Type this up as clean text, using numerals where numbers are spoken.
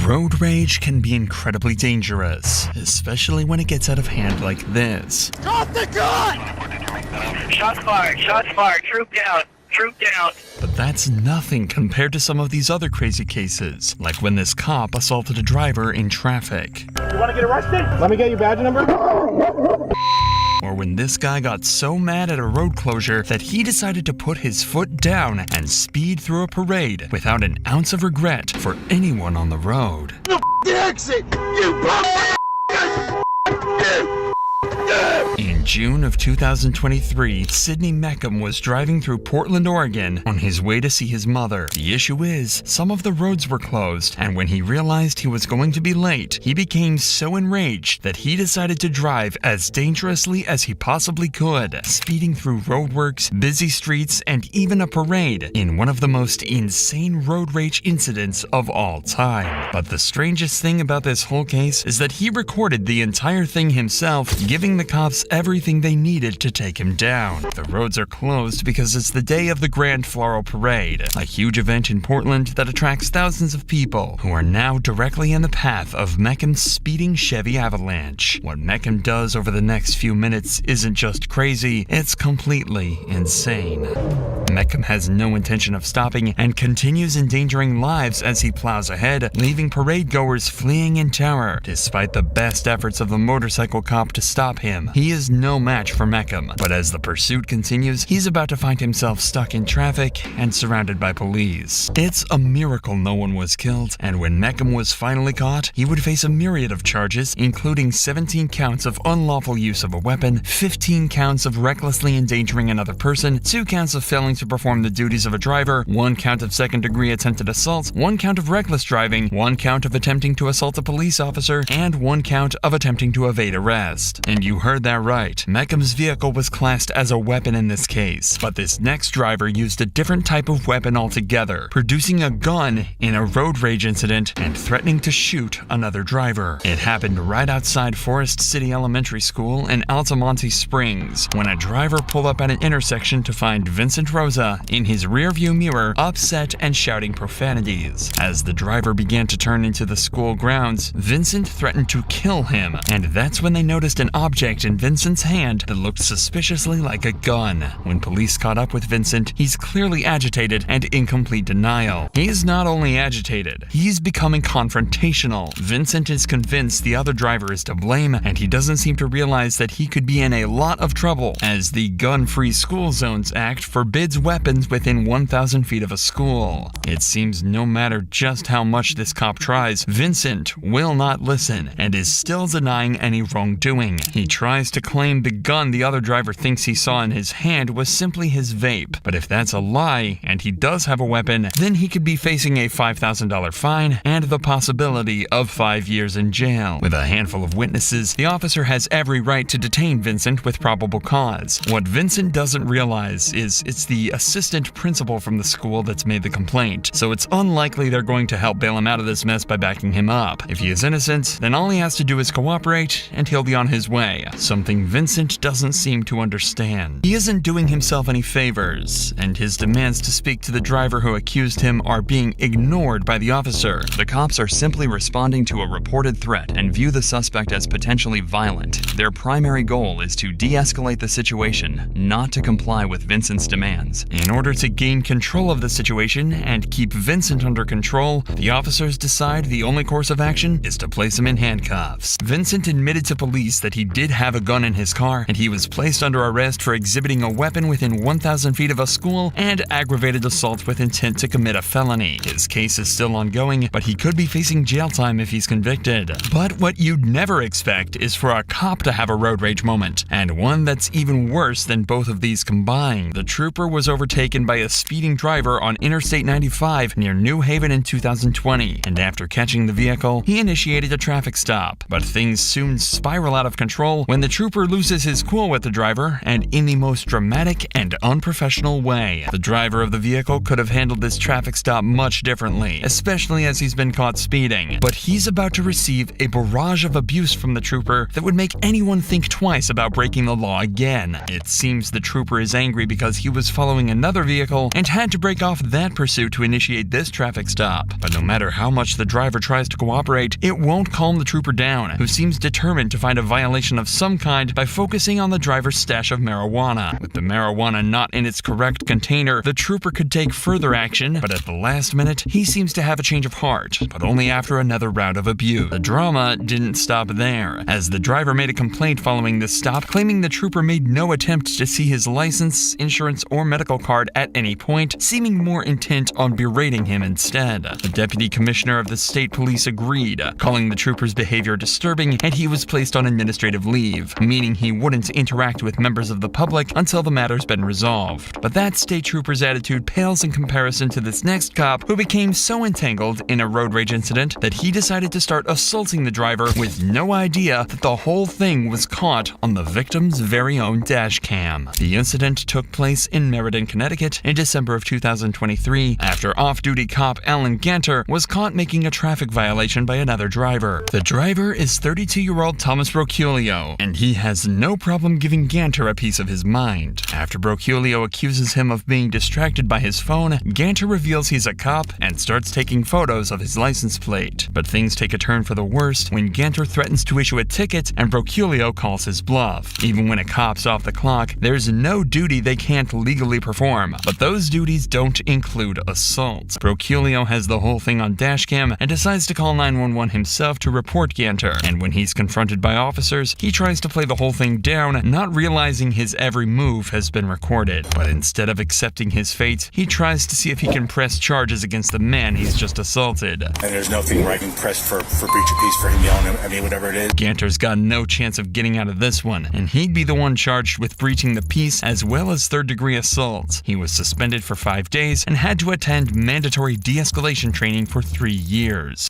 Road rage can be incredibly dangerous, especially when it gets out of hand like this. Drop the gun! Shots fired, troop down. But that's nothing compared to some of these other crazy cases, like when this cop assaulted a driver in traffic. You want to get arrested? Let me get your badge number. Or when this guy got so mad at a road closure that he decided to put his foot down and speed through a parade without an ounce of regret for anyone on the road. The exit! In June of 2023, Sidney Meckham was driving through Portland, Oregon on his way to see his mother. The issue is, some of the roads were closed, and when he realized he was going to be late, he became so enraged that he decided to drive as dangerously as he possibly could, speeding through roadworks, busy streets, and even a parade in one of the most insane road rage incidents of all time. But the strangest thing about this whole case is that he recorded the entire thing himself, giving the cops everything they needed to take him down. The roads are closed because it's the day of the Grand Floral Parade, a huge event in Portland that attracts thousands of people who are now directly in the path of Meckham's speeding Chevy Avalanche. What Meckham does over the next few minutes isn't just crazy, it's completely insane. Meckham has no intention of stopping and continues endangering lives as he plows ahead, leaving parade goers fleeing in terror. Despite the best efforts of the motorcycle cop to stop him, he is no match for Meckham. But as the pursuit continues, he's about to find himself stuck in traffic and surrounded by police. It's a miracle no one was killed, and when Meckham was finally caught, he would face a myriad of charges, including 17 counts of unlawful use of a weapon, 15 counts of recklessly endangering another person, 2 counts of failing to perform the duties of a driver, 1 count of second-degree attempted assault, 1 count of reckless driving, 1 count of attempting to assault a police officer, and 1 count of attempting to evade arrest. And you heard that right. Meckham's vehicle was classed as a weapon in this case, but this next driver used a different type of weapon altogether, producing a gun in a road rage incident and threatening to shoot another driver. It happened right outside Forest City Elementary School in Altamonte Springs, when a driver pulled up at an intersection to find Vincent Rosa in his rearview mirror, upset and shouting profanities. As the driver began to turn into the school grounds, Vincent threatened to kill him, and that's when they noticed an object in Vincent's hand that looked suspiciously like a gun. When police caught up with Vincent, he's clearly agitated and in complete denial. He's not only agitated, he's becoming confrontational. Vincent is convinced the other driver is to blame, and he doesn't seem to realize that he could be in a lot of trouble, as the Gun-Free School Zones Act forbids weapons within 1,000 feet of a school. It seems no matter just how much this cop tries, Vincent will not listen and is still denying any wrongdoing. He tries to claim the gun the other driver thinks he saw in his hand was simply his vape. But if that's a lie, and he does have a weapon, then he could be facing a $5,000 fine and the possibility of 5 years in jail. With a handful of witnesses, the officer has every right to detain Vincent with probable cause. What Vincent doesn't realize is it's the assistant principal from the school that's made the complaint, so it's unlikely they're going to help bail him out of this mess by backing him up. If he is innocent, then all he has to do is cooperate, and he'll be on his way. Something Vincent doesn't seem to understand. He isn't doing himself any favors, and his demands to speak to the driver who accused him are being ignored by the officer. The cops are simply responding to a reported threat and view the suspect as potentially violent. Their primary goal is to de-escalate the situation, not to comply with Vincent's demands. In order to gain control of the situation and keep Vincent under control, the officers decide the only course of action is to place him in handcuffs. Vincent admitted to police that he did have a gun in his car, and he was placed under arrest for exhibiting a weapon within 1,000 feet of a school and aggravated assault with intent to commit a felony. His case is still ongoing, but he could be facing jail time if he's convicted. But what you'd never expect is for a cop to have a road rage moment, and one that's even worse than both of these combined. The trooper was overtaken by a speeding driver on Interstate 95 near New Haven in 2020, and after catching the vehicle, he initiated a traffic stop. But things soon spiral out of control when the trooper loses loses his cool with the driver, and in the most dramatic and unprofessional way. The driver of the vehicle could have handled this traffic stop much differently, especially as he's been caught speeding. But he's about to receive a barrage of abuse from the trooper that would make anyone think twice about breaking the law again. It seems the trooper is angry because he was following another vehicle and had to break off that pursuit to initiate this traffic stop. But no matter how much the driver tries to cooperate, it won't calm the trooper down, who seems determined to find a violation of some kind by focusing on the driver's stash of marijuana. With the marijuana not in its correct container, the trooper could take further action, but at the last minute, he seems to have a change of heart, but only after another round of abuse. The drama didn't stop there, as the driver made a complaint following this stop, claiming the trooper made no attempt to see his license, insurance, or medical card at any point, seeming more intent on berating him instead. The deputy commissioner of the state police agreed, calling the trooper's behavior disturbing, and he was placed on administrative leave, meaning he wouldn't interact with members of the public until the matter's been resolved. But that state trooper's attitude pales in comparison to this next cop, who became so entangled in a road rage incident that he decided to start assaulting the driver with no idea that the whole thing was caught on the victim's very own dash cam. The incident took place in Meriden, Connecticut in December of 2023 after off-duty cop Alan Ganter was caught making a traffic violation by another driver. The driver is 32-year-old Thomas Broculio, and he has no problem giving Ganter a piece of his mind. After Broculio accuses him of being distracted by his phone, Ganter reveals he's a cop and starts taking photos of his license plate. But things take a turn for the worst when Ganter threatens to issue a ticket and Broculio calls his bluff. Even when a cop's off the clock, there's no duty they can't legally perform, but those duties don't include assault. Broculio has the whole thing on dashcam and decides to call 911 himself to report Ganter, and when he's confronted by officers, he tries to play the whole thing down, not realizing his every move has been recorded. But instead of accepting his fate, he tries to see if he can press charges against the man he's just assaulted. And there's nothing where I can press for breach of peace for him yelling at me, whatever it is. Ganter's got no chance of getting out of this one, and he'd be the one charged with breaching the peace as well as third-degree assault. He was suspended for 5 days and had to attend mandatory de-escalation training for 3 years.